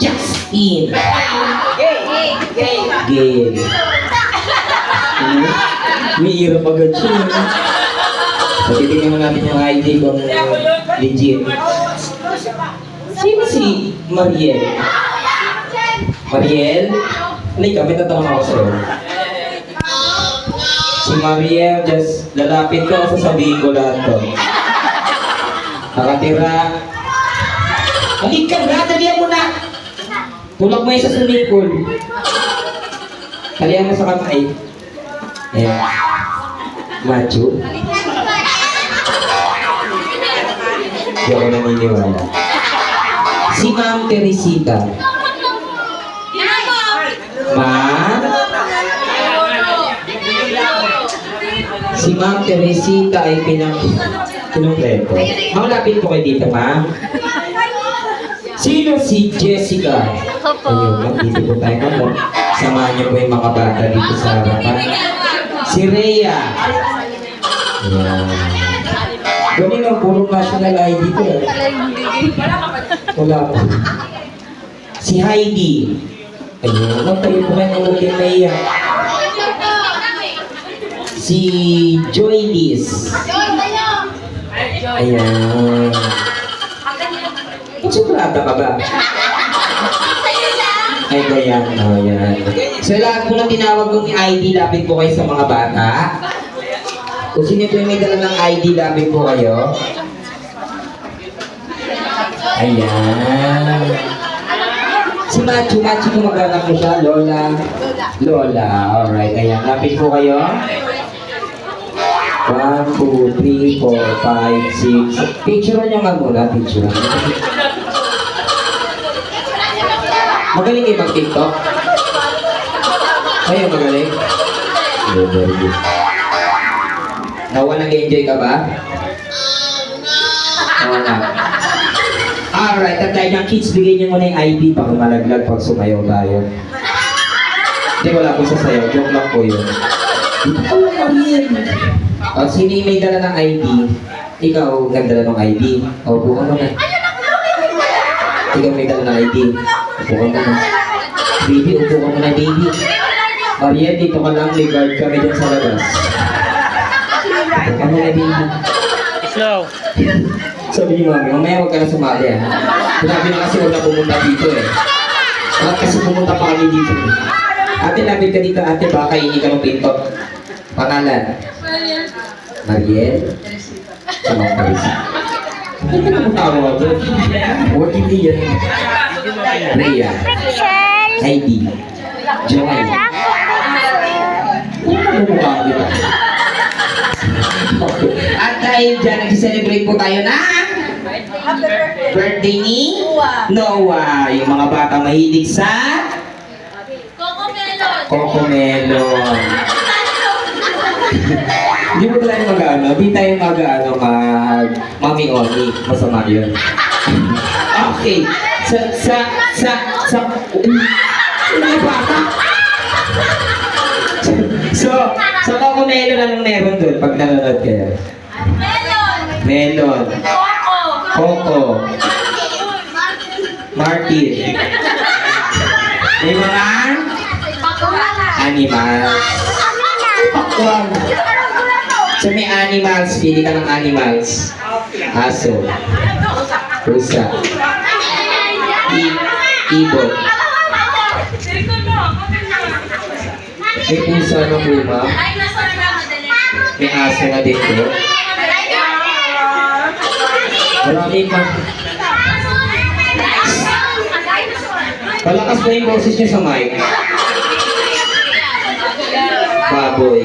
Justin. Gay. Gail. May hirap agad siya. So, titignan mo natin yung ID kung legit. Sino si Mariel? Mariel? Hindi ka, may tatanong ako sa'yo. Si Mariel, just lalapit ko, sasabihin ko lahat to. Nakatira. Halika ka na, dalihan mo na! Tulak mo yun sa swimming pool. Dalihan mo sa kamay. Ayan. Macho. Hindi ako naniniwala. Si Ma'am Teresita. Ma'am? Si Ma'am Teresita ay kinumpleto. Makalapit po kayo dito, Ma'am. Sino si Jessica? Ayun, ma'am, dito po tayo, ma'am. Samahan niyo po yung mga bata dito sa harapan. Si Rhea. Ayan. Gawin lang, puro national ID ko. Wala po. Si Heidi. Ayun, magtayo po kayo ng ulit na iya. Si Joylis. Ayan. Sigurado ka ba? Ay, ayan. Oh, ayan. So, lahat po na tinawag kong ID, lapit po kayo sa mga bata. Kung sino po yung may dala ng ID, lapit po kayo. Ayan. Si Machu po mag-anak mo siya, Lola. Lola, alright. Ayan, lapit po kayo. 1, 2, 3, 4, 5, 6. Picture nyo nga muna, picture. Magaling kayo mag-TikTok? Kayo magaling? Very good. Nawa nag-enjoy ka ba? Oo na. Alright, at dahil yung kids, bigay niyo muna yung ID para malaglag pag sumayaw tayo. Hindi, wala po sasayaw. Joke lang po yun. Dito ko lang yun. Sino yung may dala ng ID? Ikaw, nagdala ng ID. O, buka mo na. Ikaw may dala ng ID. Upo ka muna. Baby, upo ka muna, baby. Mariel, dito ka lang. May guard kami dyan sa labas. Upo ka muna, baby. Slow. Sabi ni Mami, mamaya huwag ka na sumali ha. Sinabi na kasi huwag na pumunta dito eh. Bakit kasi pumunta pa kami dito eh. Ate, lapit ka dito ate, baka hindi ka ng pinto. Pangalan? Mariel? Anong Teresita? Ano ka naman tawa doon? Huwag hindi yan. Rhea. Heidi. Joanne. Ano ka mukha kita? At dahil dyan, nag-celebrate po tayo na birthday ni Noah. Yung mga bata mahilig sa Coco Melon. Hindi mo tayo mag-ano, hindi tayo mag-ano, mami only. Masama yun. Okay. Ano bata? So, Coco Melon, anong meron doon pag nanonood kayo? Melon. Coco. Martin. May mga animals. Pakwan. So may animals, pili ka ng animals. Aso. Pusa. Ibon. May pusa na puma. May aso na dito. Marami pa. Palakas na yung boses niyo sa mic. Baboy.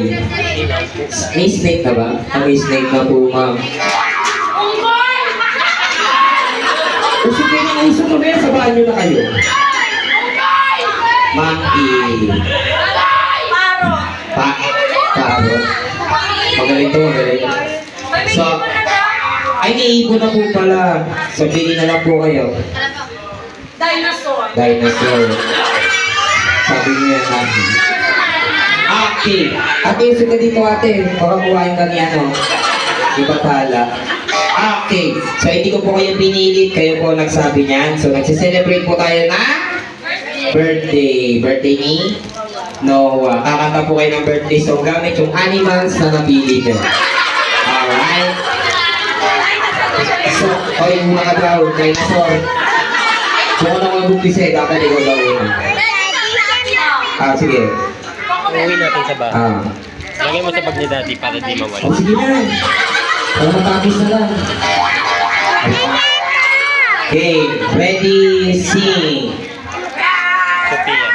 May snake na ba? May snake na po, ma'am. Usipin ang isip mo ba yan? Sa banyo na kayo. Monkey. Parrot. Magaling to, magaling. So, ay, naiipon na po pala. Sabihin na lang po kayo. Dinosaur. Sabi niya yan natin. Okay. Ate, isa ka dito ate. Baka kuhain ka ni ano. Ibathala. Okay. So, hindi ko po kayo pinilit. Kayo po nagsabi niyan. So, nagsiselebrate po tayo na birthday. Birthday ni Noah. Kakanta po kayo ng birthday song gamit yung animals na napili nyo. Alright? So, okay muna ka daw. Dinosaur. Kung ano mo mag-umpisa dapat ikaw daw yun. Sige. Uwi natin sa bahay. Lagay mo sa bag ni daddy para di mawala. Sige na. Para matapos na lang. Okay. Ready, sing. Sophia.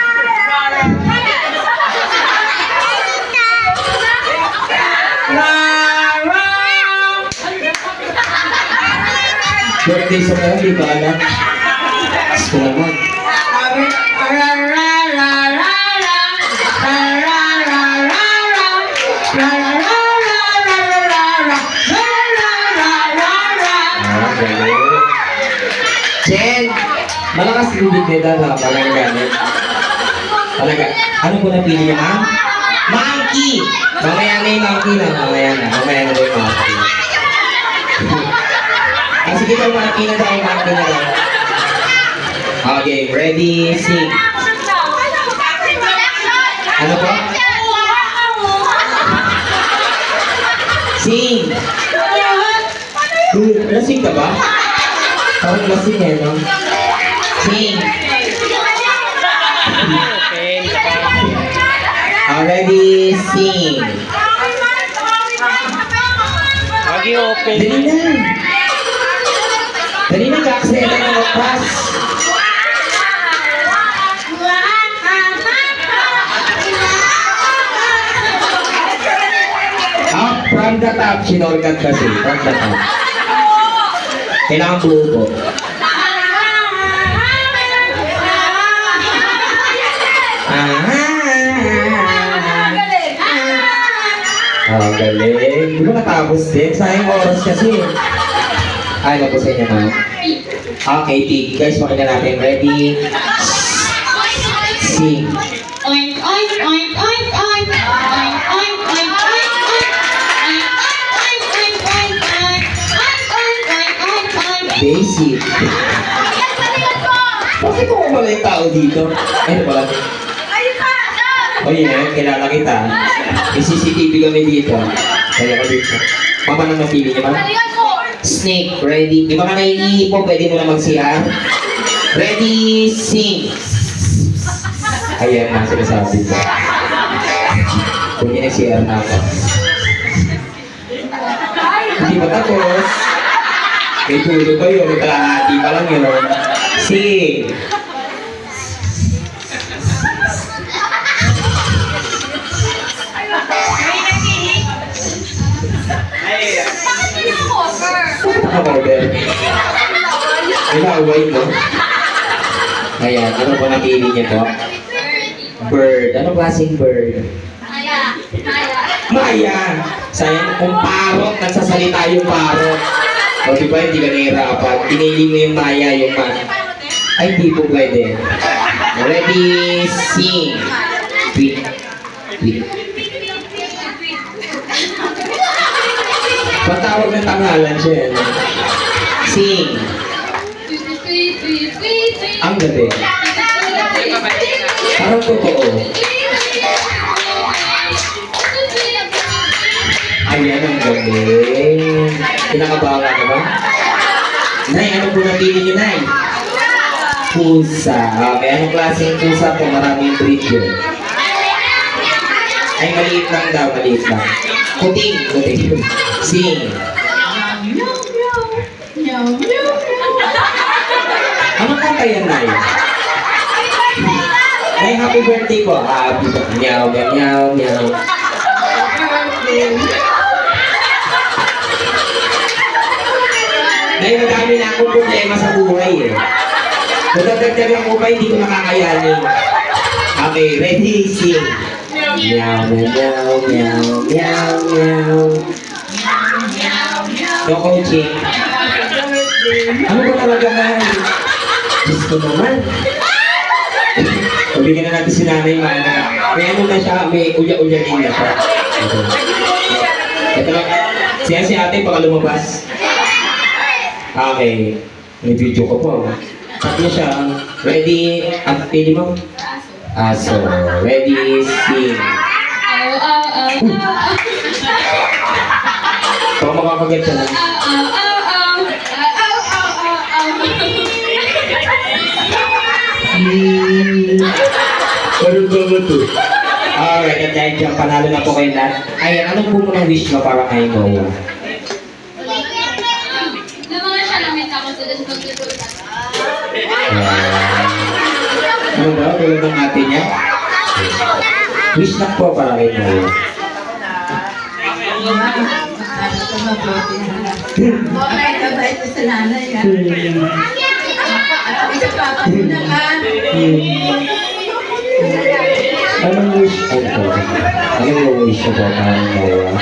Birthday sa mga di ba alam? Gusto naman. Jen! Malakas bibig nila na parang ganit. Talaga. Ano po napili niya, ma'am? Monkey! Mamaya na yung monkey na. Mamaya na yung monkey. Sige daw, monkey na daw. Monkey na daw. Okay, ready, sing. Ano po? Sing! Lasing ka ba? Parang lasing eh, no? Sing! Open. Ready, sing! Wag i-open. Dali na! Dali na, kaksaya tayo ng magpas! From the top, sinorgat kasi. From the top. Kailangan buo po. Galing. Di ba natapos din? Sayang oras kasi. Ano po sa inyo, ma'am? Okay, pig. Guys, makina natin. Ready? Sing. Oink, oink, oink, oink, oink. Oink, oink, oink, oink, oink. Oink, oink, oink, oink, oink. Oink, oink, oink, oink, oink. Basic. Bakit ko wala yung tao dito? Ano pala? O yun eh, kilala kita. May CCTV kami dito. Kaya ko dito. Mama nang napili niya ba? Snake, ready. Di ba ka naiipo, pwede mo na mag-CR? Ready, sing. Ayan na, sinasabi ko. Kunin na CR na ako. Hindi pa tapos. May tulo pa yun, may kalahati pa lang yun. Sing. Naka-cover. Ilaway mo. Ayan, ano po napili niya po? Bird. Ano klaseng bird? Maya! Sayang kung parot, nagsasalita yung parot. O diba, hindi ka nahihirapan. Pinili mo yung Maya, yung Ay, di po pwede. Ready, sing. Wait. Patawag ng tangalan siya. Sing. Ang gabi. Parang totoo. Ayan ang gabi. Kinakabawa ka ba? Nay, ano po napili niyo, Nay? Pusa. Okay, anong klaseng pusa po? Maraming breed yun. Ay, maliit lang daw, maliit lang. Kuting. Sing. Anong kanta yan, Nay? Nay, happy birthday po. Happy birthday. Meow, meow, meow, meow. Nay, madami na akong problema sa buhay eh. Nadadagdagan ko pa, hindi ko nakakayanin. Okay, ready, sing. Meow, meow, meow, meow, meow. No coaching. Ano ba talaga, Nay? Diyos ko naman. Pabigyan na natin si Nanay Mana. May ano na siya, may ulya-ulya din na siya. Ito lang. Si ate, baka lumabas. Okay. May video ko po. Sabi niya siya, ready, ang pili mo? So, ready, sing. Baka makakagat ka na. Ano ba ba ito? Alright, at dahil dyan, panalo na po kayo lahat. Ayan, anong po muna wish mo para kay Noah? Ano ba? Tulad ng ate niya? Wish lang po para kay Noah. Okay, kabait ko sa nanay, ha? At isa papa mo naman. Anong wish mo po? Anong wish mo po para kay Noah?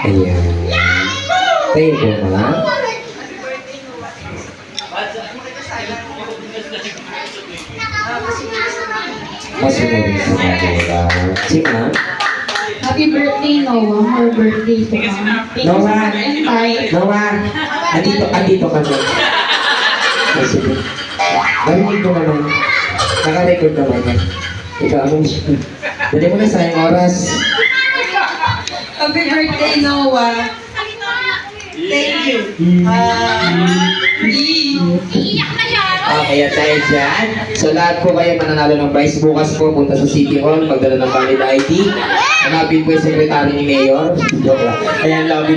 Ayan. Thank you, ma. Masunod sa kanila. Sige, ma. Happy birthday, Noah. More birthday to come. Noah. And bye. Noah, andito ka na. Ay, sige. Narinig ko naman. Naka-record naman yan. Ikaw, anong wish mo? Dali mo na sayang oras. Happy birthday, Noah. Thank you. Okay, at dahil dyan, so lahat po kayo mananalo ng prize bukas po, punta sa City Hall, pagdala ng valid ID. Hanapin po yung sekretary ni Mayor. Joke lang. Ayan, love you.